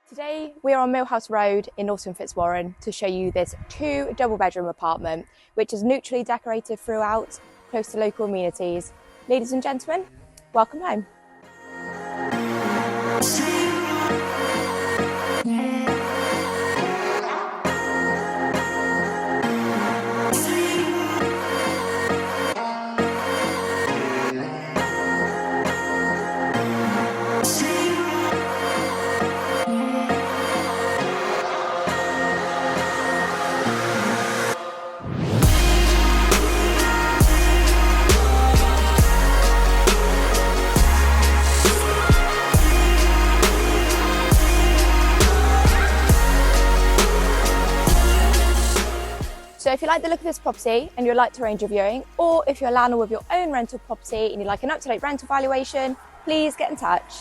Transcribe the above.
Today we are on Millhouse Road in Norton, Fitzwarren to show you this 2 double-bedroom apartment which is neutrally decorated throughout, close to local amenities. Ladies and gentlemen, welcome home. So if you like the look of this property and you'd like to arrange a viewing, or if you're a landlord with your own rental property and you'd like an up-to-date rental valuation, please get in touch.